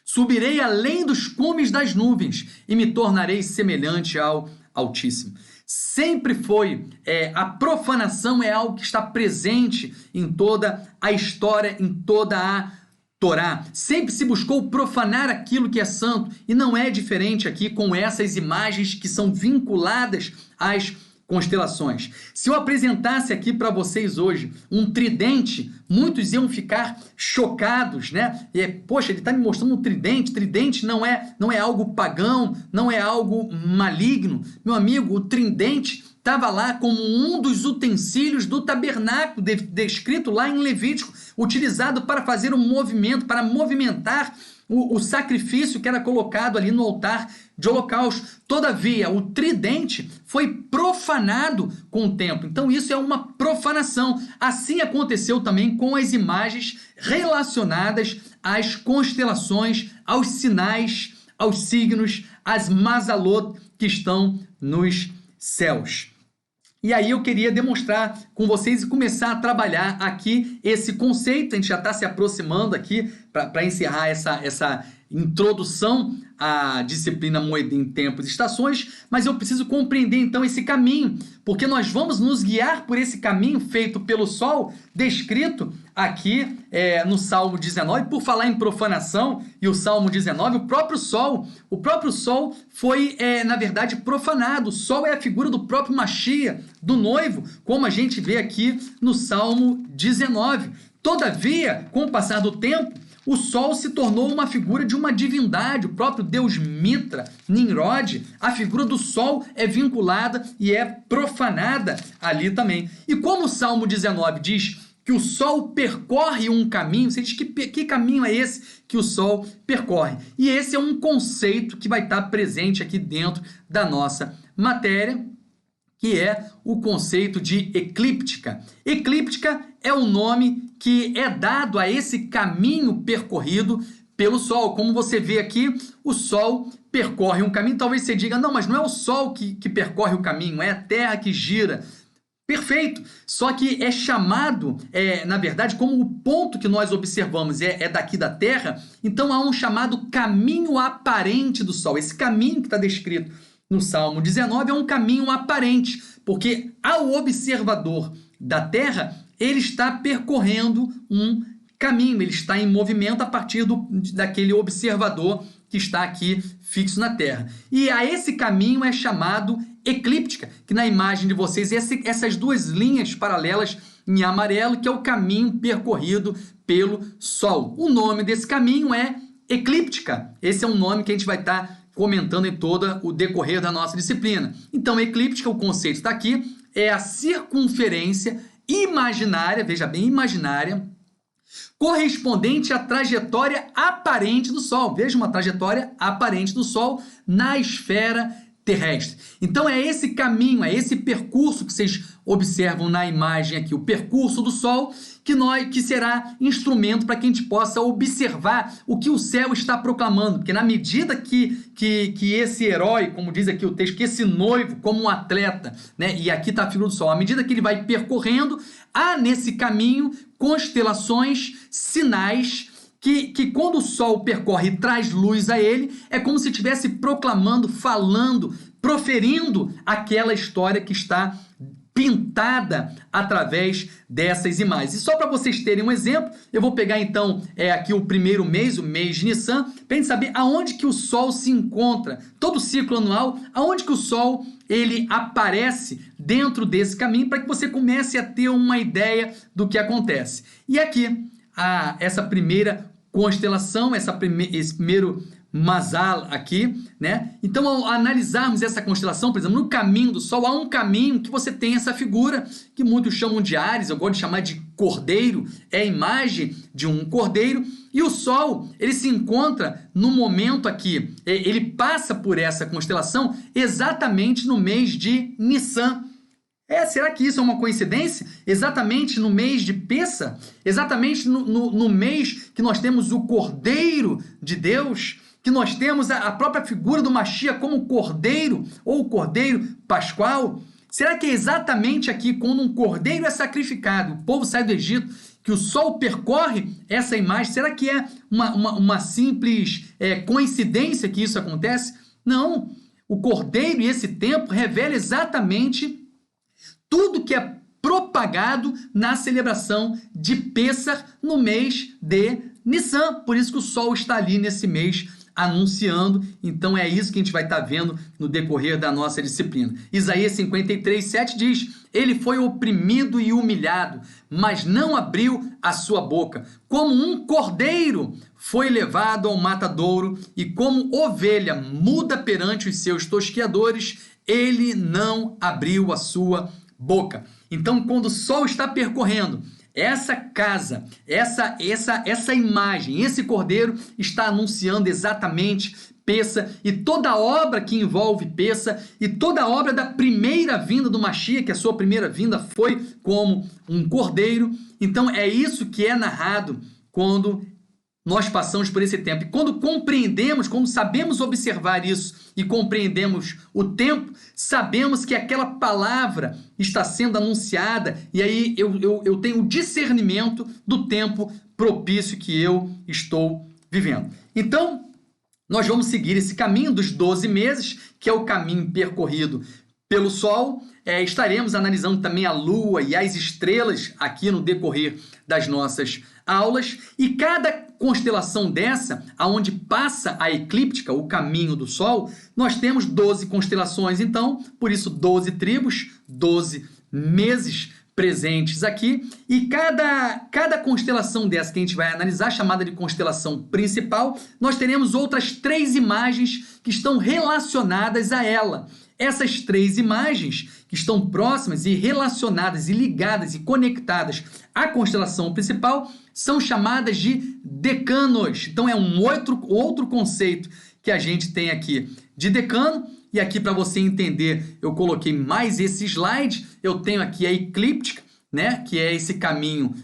A: Subirei além dos cumes das nuvens e me tornarei semelhante ao Altíssimo. Sempre foi, a profanação é algo que está presente em toda a história, em toda a Torá. Sempre se buscou profanar aquilo que é santo e não é diferente aqui com essas imagens que são vinculadas às constelações. Se eu apresentasse aqui para vocês hoje um tridente, muitos iam ficar chocados, né? Poxa, ele está me mostrando um tridente. Tridente não é algo pagão, não é algo maligno. Meu amigo, o tridente estava lá como um dos utensílios do tabernáculo, descrito lá em Levítico, utilizado para fazer um movimento, para movimentar o sacrifício que era colocado ali no altar de holocausto. Todavia, o tridente foi profanado com o tempo. Então, isso é uma profanação. Assim aconteceu também com as imagens relacionadas às constelações, aos sinais, aos signos, às mazalot que estão nos céus. E aí eu queria demonstrar com vocês e começar a trabalhar aqui esse conceito. A gente já está se aproximando aqui para encerrar essa introdução à disciplina Moedim, Tempos e Estações, mas eu preciso compreender então esse caminho, porque nós vamos nos guiar por esse caminho feito pelo Sol, descrito aqui no Salmo 19. Por falar em profanação e o Salmo 19, o próprio Sol foi, na verdade, profanado. O Sol é a figura do próprio Mashiach, do noivo, como a gente vê aqui no Salmo 19. Todavia, com o passar do tempo, o Sol se tornou uma figura de uma divindade, o próprio deus Mitra, Nimrod. A figura do Sol é vinculada e é profanada ali também. E como o Salmo 19 diz que o Sol percorre um caminho, você diz que caminho é esse que o Sol percorre? E esse é um conceito que vai estar presente aqui dentro da nossa matéria, que é o conceito de eclíptica. Eclíptica é o nome que é dado a esse caminho percorrido pelo Sol. Como você vê aqui, o Sol percorre um caminho. Talvez você diga, não, mas não é o Sol que percorre o caminho, é a Terra que gira. Perfeito, só que é chamado, na verdade, como o ponto que nós observamos é daqui da Terra, então há um chamado caminho aparente do Sol. Esse caminho que está descrito no Salmo 19 é um caminho aparente, porque ao observador da Terra, ele está percorrendo um caminho, ele está em movimento a partir daquele observador que está aqui fixo na Terra. E a esse caminho é chamado eclíptica, que na imagem de vocês, essas duas linhas paralelas em amarelo, que é o caminho percorrido pelo Sol. O nome desse caminho é eclíptica. Esse é um nome que a gente vai estar comentando em todo o decorrer da nossa disciplina. Então, eclíptica, o conceito está aqui, é a circunferência imaginária, veja bem, imaginária, correspondente à trajetória aparente do Sol. Veja, uma trajetória aparente do Sol na esfera terrestre. Então é esse caminho, é esse percurso que vocês observam na imagem aqui, o percurso do Sol, que será instrumento para que a gente possa observar o que o céu está proclamando, porque na medida que esse herói, como diz aqui o texto, que esse noivo, como um atleta, né, e aqui está a figura do Sol, à medida que ele vai percorrendo, há nesse caminho constelações, sinais, que quando o Sol percorre e traz luz a ele, é como se estivesse proclamando, falando, proferindo aquela história que está pintada através dessas imagens. E só para vocês terem um exemplo, eu vou pegar então aqui o primeiro mês, o mês de Nissan, para a gente saber aonde que o Sol se encontra, todo o ciclo anual, aonde que o Sol ele aparece dentro desse caminho, para que você comece a ter uma ideia do que acontece. E aqui, essa primeira constelação, esse primeiro Mazal aqui, né? Então, ao analisarmos essa constelação, por exemplo, no caminho do Sol, há um caminho que você tem essa figura, que muitos chamam de Áries, eu gosto de chamar de cordeiro, é a imagem de um cordeiro, e o Sol, ele se encontra no momento aqui, ele passa por essa constelação exatamente no mês de Nissan. Será que isso é uma coincidência? Exatamente no mês de Pessa? Exatamente no mês que nós temos o Cordeiro de Deus? Que nós temos a própria figura do Mashiach como cordeiro, ou o cordeiro pascual? Será que é exatamente aqui, quando um cordeiro é sacrificado, o povo sai do Egito, que o Sol percorre essa imagem? Será que é uma simples coincidência que isso acontece? Não. O cordeiro e esse tempo revela exatamente tudo que é propagado na celebração de Pêssar no mês de Nissan. Por isso que o Sol está ali nesse mês anunciando. Então é isso que a gente vai estar vendo no decorrer da nossa disciplina. Isaías 53:7 diz: ele foi oprimido e humilhado, mas não abriu a sua boca. Como um cordeiro foi levado ao matadouro, e como ovelha muda perante os seus tosqueadores, ele não abriu a sua boca. Então, quando o Sol está percorrendo essa casa, essa imagem, esse cordeiro está anunciando exatamente Pêssar e toda a obra que envolve Pêssar e toda a obra da primeira vinda do Mashiach, que a sua primeira vinda foi como um cordeiro. Então, é isso que é narrado quando nós passamos por esse tempo. E quando compreendemos, quando sabemos observar isso e compreendemos o tempo, sabemos que aquela palavra está sendo anunciada, e aí eu tenho o discernimento do tempo propício que eu estou vivendo. Então, nós vamos seguir esse caminho dos 12 meses, que é o caminho percorrido pelo Sol. Estaremos analisando também a Lua e as estrelas aqui no decorrer das nossas aulas, e cada constelação dessa, aonde passa a eclíptica, o caminho do Sol, nós temos 12 constelações, então, por isso 12 tribos, 12 meses presentes aqui, e cada constelação dessa que a gente vai analisar, chamada de constelação principal, nós teremos outras 3 imagens que estão relacionadas a ela. Essas 3 imagens que estão próximas e relacionadas e ligadas e conectadas à constelação principal são chamadas de decanos. Então é um outro conceito que a gente tem aqui de decano. E aqui, para você entender, eu coloquei mais esse slide. Eu tenho aqui a eclíptica, né, que é esse caminho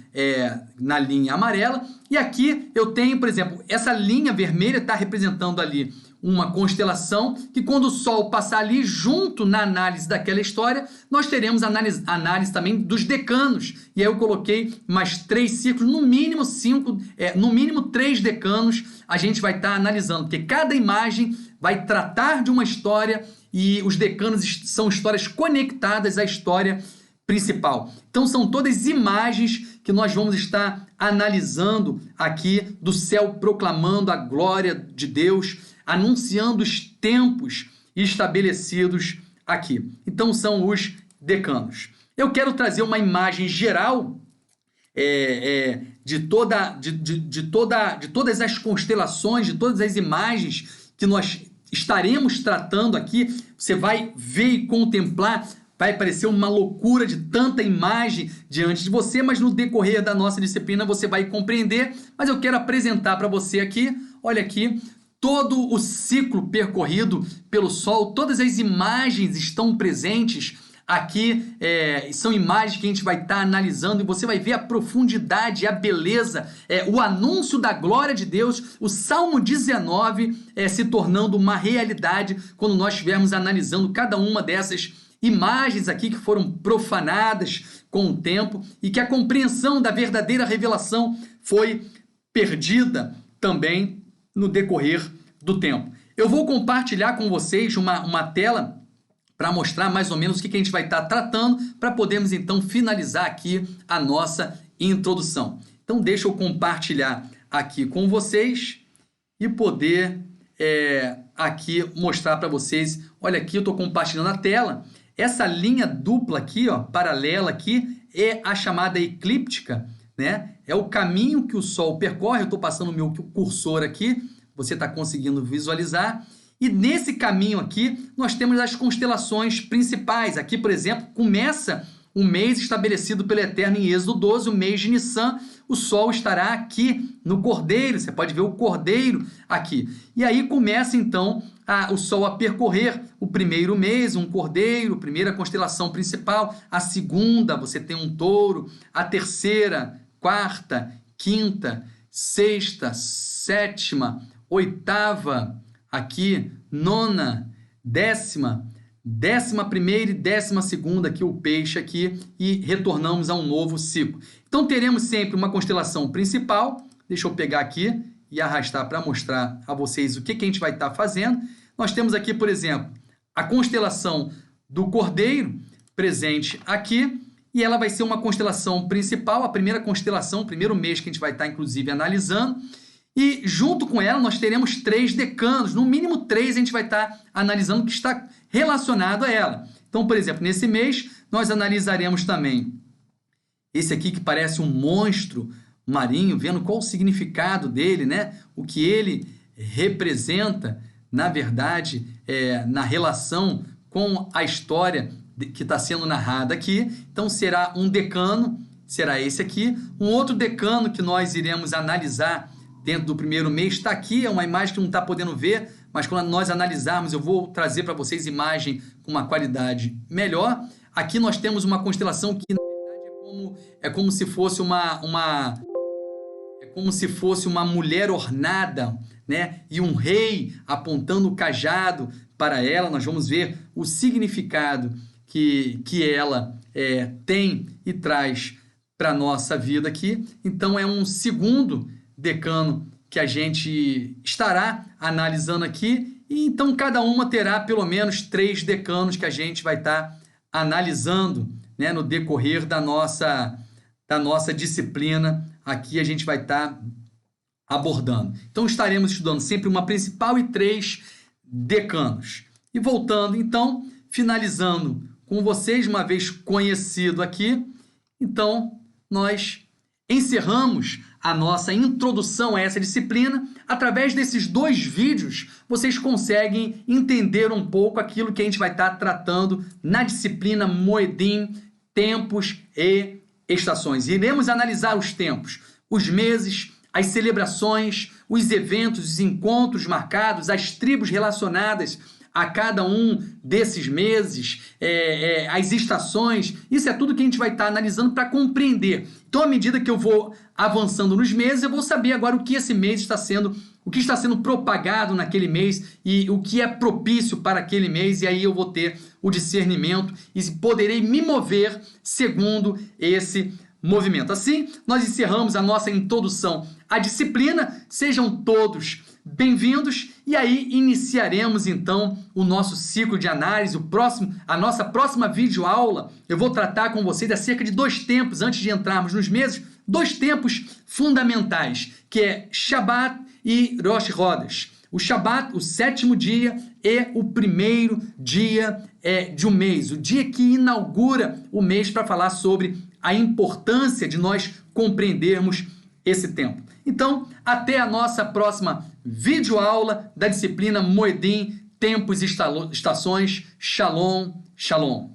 A: na linha amarela. E aqui eu tenho, por exemplo, essa linha vermelha está representando ali uma constelação que, quando o Sol passar ali junto na análise daquela história, nós teremos análise também dos decanos. E aí eu coloquei mais 3 ciclos, no mínimo 5, no mínimo 3 decanos a gente vai estar analisando, porque cada imagem vai tratar de uma história e os decanos são histórias conectadas à história principal. Então são todas imagens que nós vamos estar analisando aqui do céu, proclamando a glória de Deus, anunciando os tempos estabelecidos aqui. Então são os decanos. Eu quero trazer uma imagem geral de todas as constelações, de todas as imagens que nós estaremos tratando aqui. Você vai ver e contemplar, vai parecer uma loucura de tanta imagem diante de você, mas no decorrer da nossa disciplina você vai compreender. Mas eu quero apresentar para você aqui, olha aqui, todo o ciclo percorrido pelo Sol, todas as imagens estão presentes aqui, são imagens que a gente vai estar analisando e você vai ver a profundidade, a beleza, o anúncio da glória de Deus, o Salmo 19 se tornando uma realidade quando nós estivermos analisando cada uma dessas imagens aqui que foram profanadas com o tempo e que a compreensão da verdadeira revelação foi perdida também no decorrer do tempo. Eu vou compartilhar com vocês uma tela para mostrar mais ou menos o que a gente vai estar tratando para podermos então finalizar aqui a nossa introdução. Então deixa eu compartilhar aqui com vocês e poder aqui mostrar para vocês. Olha aqui, eu estou compartilhando a tela. Essa linha dupla aqui, ó, paralela aqui, é a chamada eclíptica, né? É o caminho que o Sol percorre. Eu estou passando o meu cursor aqui, você está conseguindo visualizar. E nesse caminho aqui, nós temos as constelações principais. Aqui, por exemplo, começa o mês estabelecido pelo Eterno em Êxodo 12, o mês de Nissan. O Sol estará aqui no Cordeiro, você pode ver o Cordeiro aqui. E aí começa então o Sol a percorrer o primeiro mês, um Cordeiro, primeira constelação principal. A segunda, você tem um Touro. A terceira, quarta, quinta, sexta, sétima, oitava, aqui, nona, décima, 11ª e 12ª aqui, o peixe aqui, e retornamos a um novo ciclo. Então teremos sempre uma constelação principal. Deixa eu pegar aqui e arrastar para mostrar a vocês o que a gente vai estar fazendo. Nós temos aqui, por exemplo, a constelação do Cordeiro presente aqui, e ela vai ser uma constelação principal, a primeira constelação, o primeiro mês que a gente vai estar, inclusive, analisando. E junto com ela nós teremos 3 decanos, no mínimo 3 a gente vai estar analisando o que está relacionado a ela. Então, por exemplo, nesse mês nós analisaremos também esse aqui que parece um monstro marinho, vendo qual o significado dele, né? O que ele representa, na verdade, na relação com a história que está sendo narrada aqui. Então será um decano, será esse aqui. Um outro decano que nós iremos analisar dentro do primeiro mês está aqui, é uma imagem que não está podendo ver, mas quando nós analisarmos eu vou trazer para vocês imagem com uma qualidade melhor. Aqui nós temos uma constelação que na verdade é como se fosse uma mulher ornada, né? E um rei apontando o cajado para ela. Nós vamos ver o significado que ela tem e traz para a nossa vida aqui. Então é um segundo decano que a gente estará analisando aqui, e então cada uma terá pelo menos 3 decanos que a gente vai estar analisando, né, no decorrer da nossa disciplina. Aqui a gente vai estar abordando. Então estaremos estudando sempre uma principal e 3 decanos. E voltando então, finalizando com vocês, uma vez conhecido aqui, então nós encerramos a nossa introdução a essa disciplina. Através desses 2 vídeos, vocês conseguem entender um pouco aquilo que a gente vai estar tratando na disciplina Moedim, tempos e estações. Iremos analisar os tempos, os meses, as celebrações, os eventos, os encontros marcados, as tribos relacionadas a cada um desses meses, as estações. Isso é tudo que a gente vai estar analisando para compreender. Então, à medida que eu vou avançando nos meses, eu vou saber agora o que esse mês está sendo, o que está sendo propagado naquele mês e o que é propício para aquele mês, e aí eu vou ter o discernimento e poderei me mover segundo esse movimento. Assim, nós encerramos a nossa introdução à disciplina. Sejam todos bem-vindos, e aí iniciaremos então o nosso ciclo de análise, a nossa próxima videoaula. Eu vou tratar com vocês acerca de 2 tempos, antes de entrarmos nos meses, 2 tempos fundamentais, que é Shabat e Rosh Chodesh. O Shabat, o sétimo dia, é o primeiro dia de um mês, o dia que inaugura o mês, para falar sobre a importância de nós compreendermos esse tempo. Então, até a nossa próxima videoaula da disciplina Moedim, Tempos e Estações. Shalom, shalom.